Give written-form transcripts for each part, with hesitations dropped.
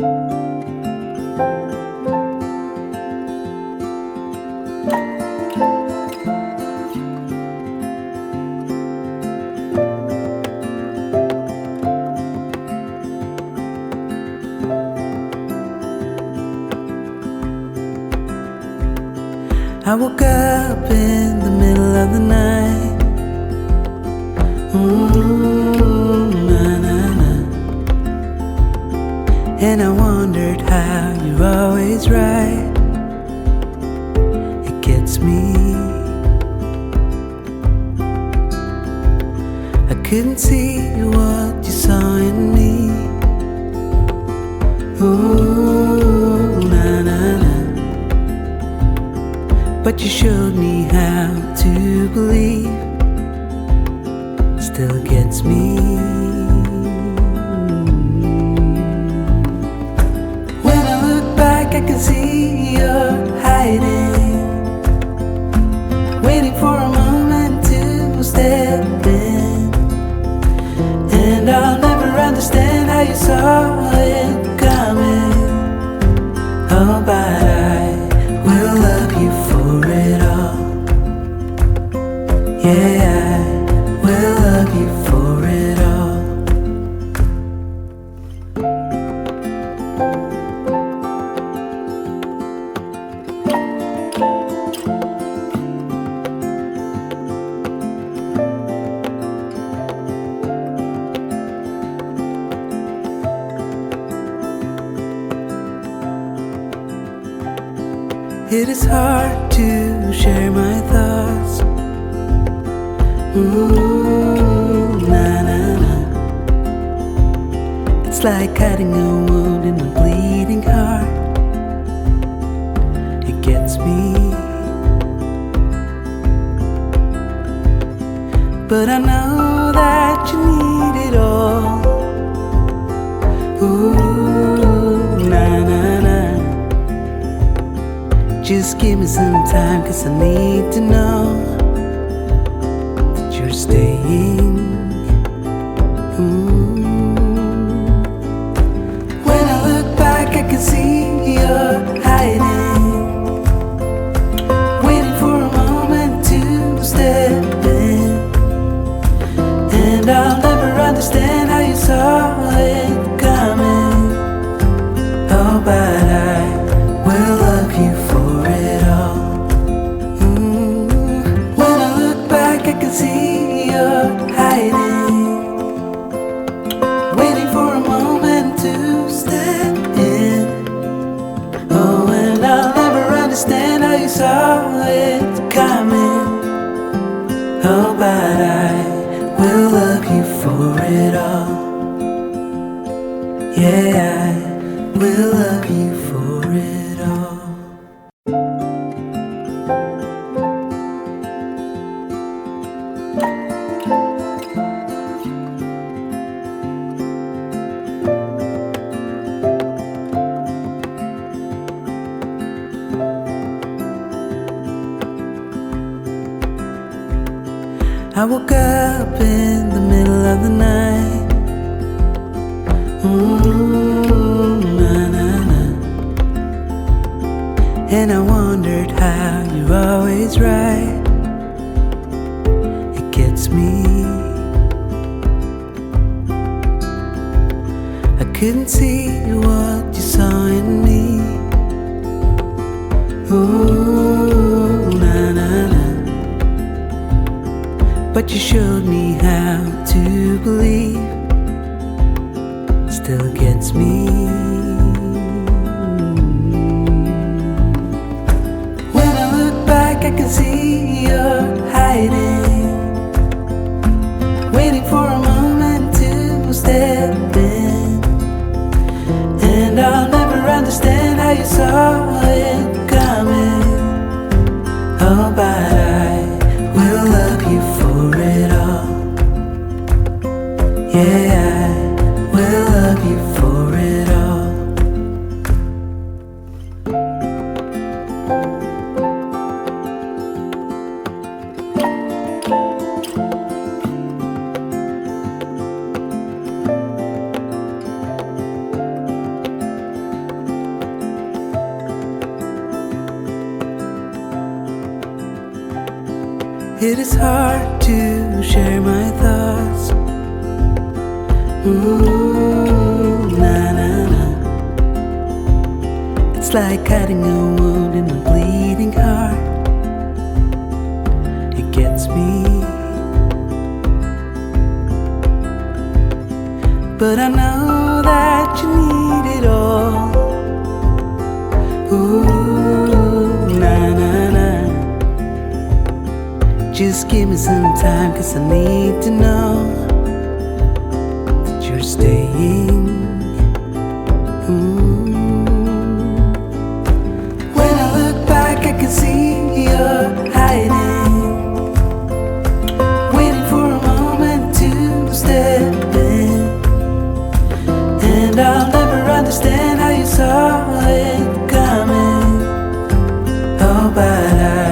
I woke up in the middle of the night. Na, na, na. And I wondered how you're always right. It gets me. I couldn't see what you saw in me. Ooh, na, na, na. But you showed me how to believe. Still gets me. When I look back, I can see you're hiding, waiting for a moment to step in. And I'll never understand how you saw it coming. Oh, but I will love you for it all. Yeah, I will love you for it all. It is hard to share my thoughts. Ooh, na, na, na. It's like hiding a wound in a bleeding heart. It gets me. But I know that you need it all. Ooh, na, na, na. Just give me some time, 'cause I need to know that you're staying. When I look back, I can see you're hiding, waiting for a moment to step in. And I'll never understand how you saw it coming. Oh, but I will love you for it all. When I look back, I can see you're hiding, waiting for a moment to step in. Oh, and I'll never understand how you saw it coming. Oh, but I will love you for it all. Yeah, I will love you for it all. I woke up in the middle of the night. Na, na, na. And I wondered how you're always right. It gets me. I couldn't see what you saw in me. Ooh, na, na, na. But you showed me how to believe. Still gets me. When I look back, I can see you're hiding, waiting for a moment to step in. And I'll never understand how you saw it coming. Oh, but I will love you for it all. Yeah, I will love you for it all. It is hard to share my thoughts. Na na na. It's like cutting a wound in a bleeding heart. It gets me, but I know that you need it all. Ooh, na na na. Just give me some time, 'cause I need to know that you're staying. When I look back, I can see you're hiding, waiting for a moment to step in. And I'll never understand how you saw it coming. Oh, but I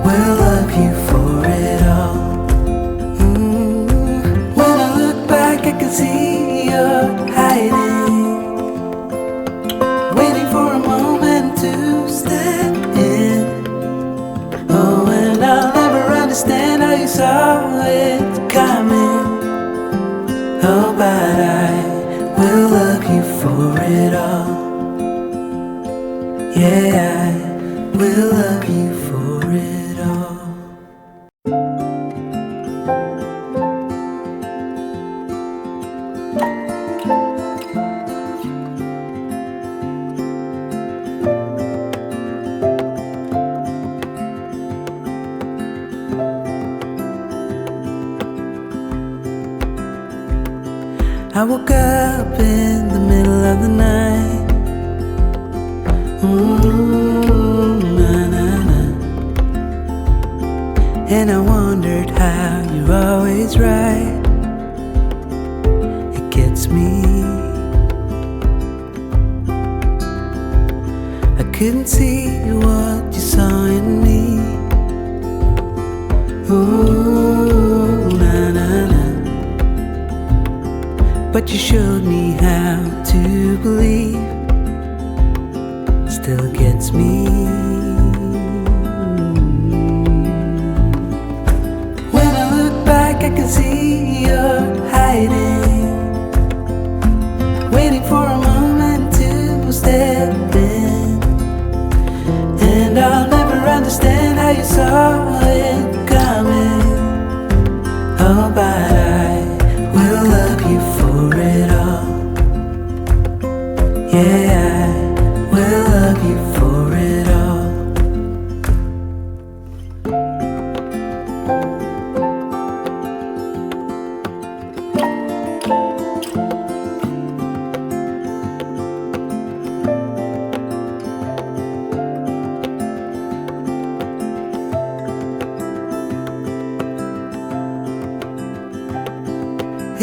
will love you for it all. When I look back, I can see you're hiding, waiting for a moment to step in. Oh, and I'll never understand how you saw it coming. Oh, but I will love you for it all. Yeah, I will love you for it all. I woke up in the middle of the night. Na, na, na. And I wondered how you're always right. It gets me. I couldn't see what you saw in me. Ooh, na, na, na. But you showed me how to believe. Still gets me. When I look back, I can see you're hiding, waiting for a moment to step in. And I'll never understand how you saw it coming. Oh, but I will love you for it all. Yeah, I will love you for it all.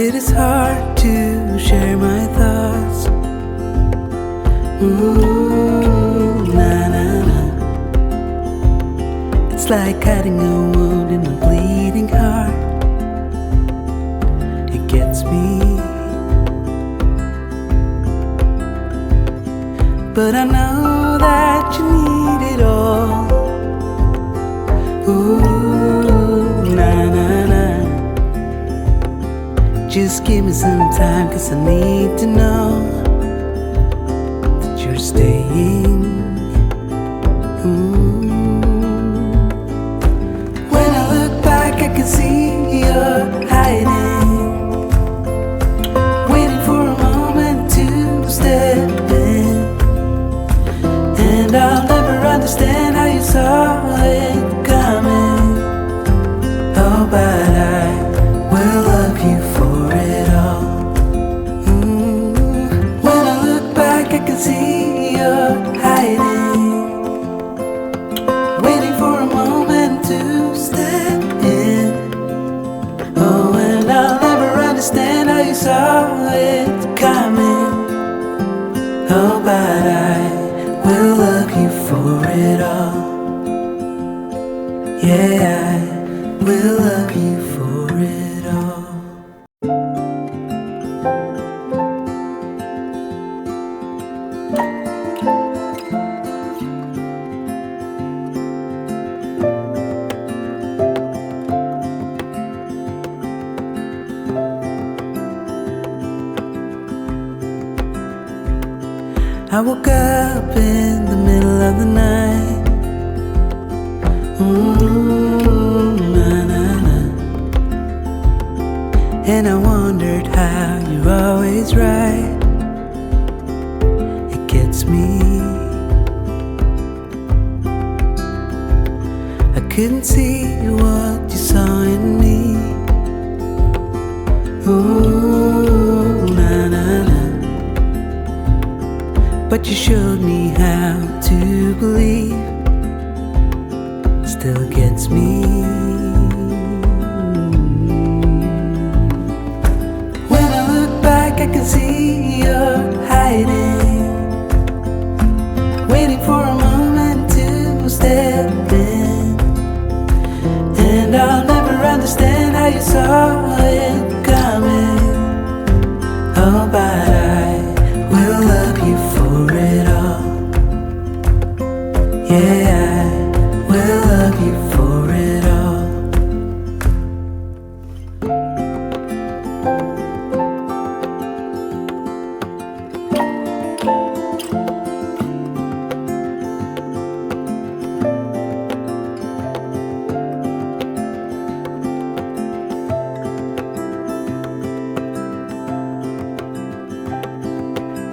It is hard to share my thoughts. Na na na. It's like cutting a wound in a bleeding heart. It gets me, but I know that you need it all. Ooh, na na na. Just give me some time, 'cause I need to know that you're staying. When I look back, I can see you're hiding, waiting for a moment to step in. And I'll never understand how you saw it coming. Oh, but I will love you for it all. When I look back, I can see you're hiding, waiting for a moment to step in. Oh, and I'll never understand how you saw it coming. Oh, but I will love you for it all. Yeah, I will love you for it all. I woke up in the middle of the night. Na-na-na. And I wondered how you're always right. It gets me. I couldn't see what you saw in me. Ooh, na-na-na. But you showed me how to believe. Still gets me. When I look back, I can see you're hiding, waiting for a moment to step in. And I'll never understand how you saw it coming. Oh, but I will love you for it all. Yeah, I will love you for it all.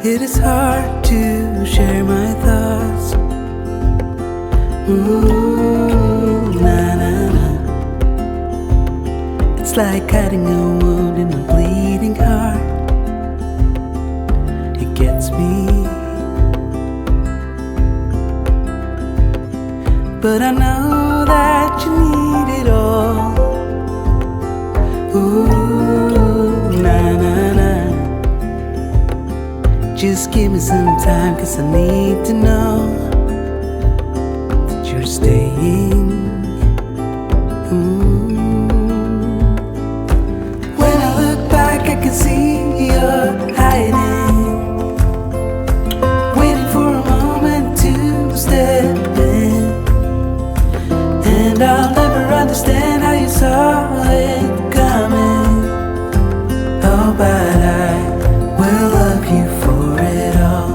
It is hard to share my thoughts. Ooh, na-na-na. It's like hiding a wound in a bleeding heart. It gets me. But I know that you need it all. Ooh, na-na-na. Just give me some time, 'cause I need to know that you're staying. When I look back, I can see you're hiding, waiting for a moment to step in. And I'll never understand how you saw it coming. Oh, but I will love you for it all.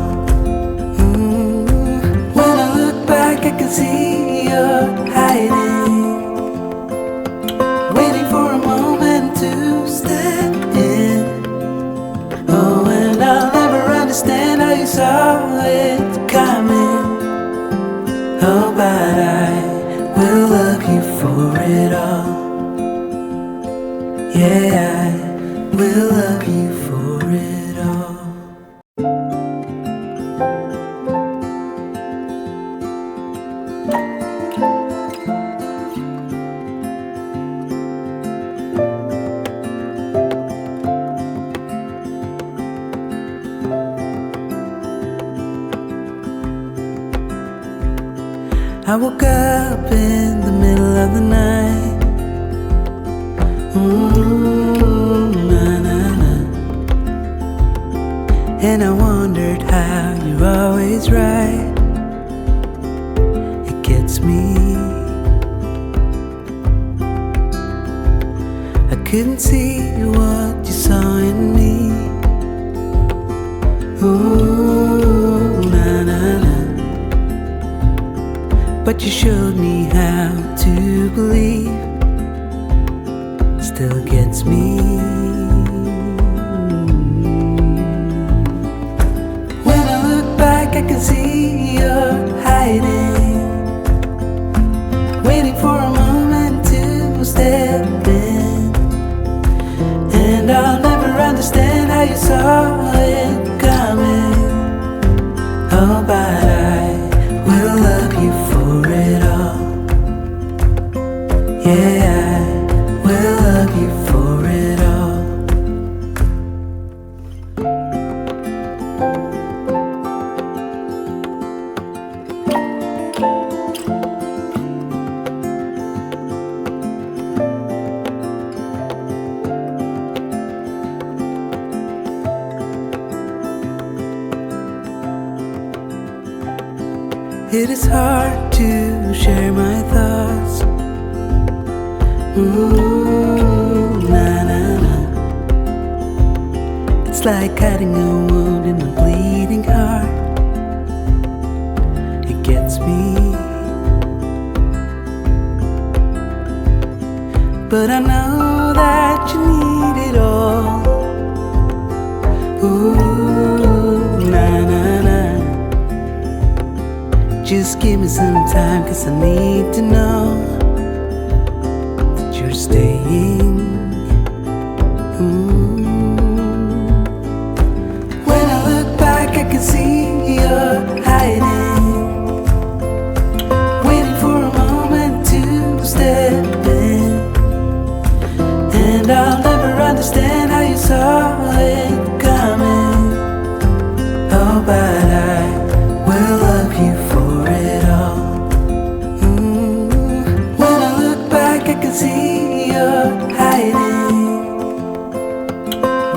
When I look back, I can see you're hiding, waiting for a moment to step in. Oh, and I'll never understand how you saw it coming. Oh, but I will love you for it all. Yeah, I will love you for it all. I woke up in the middle of the night. Ooh, na-na-na. And I wondered how you're always right. It gets me. I couldn't see what you saw in me. Ooh, na-na-na. But you showed me how to believe. Still gets me. When I look back, I can see you're hiding, waiting for a moment to step in. And I'll never understand how you saw it coming. Oh, but I will love you for it all. Yeah, I will love you for it all. It is hard to share my thoughts. Ooh, na-na-na. It's like hiding a wound in a bleeding heart. but I know that you need it all. Ooh, nah, nah, nah. Just give me some time, 'cause I need to know that you're staying. When I look back, I can see you're hiding, waiting for a moment to step in. And I'll never understand how you saw it coming. Oh, but I will love you for it all. When I look back, I can see you're hiding,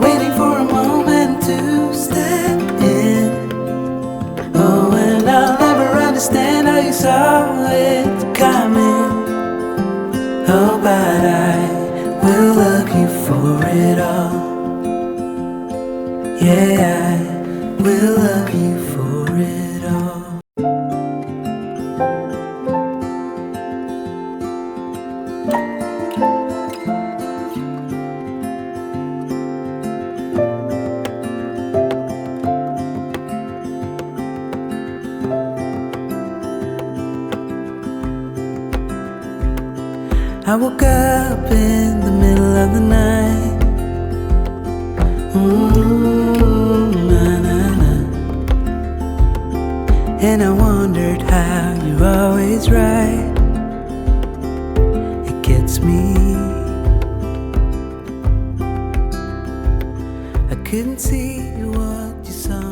waiting for a moment to step in. Oh, and I'll never understand how you saw it coming. Oh, but I will love you for it all. Yeah, I will love you for it all. I woke up in the middle of the night. Nah, nah, nah. And I wondered how you're always right. It gets me. I couldn't see what you saw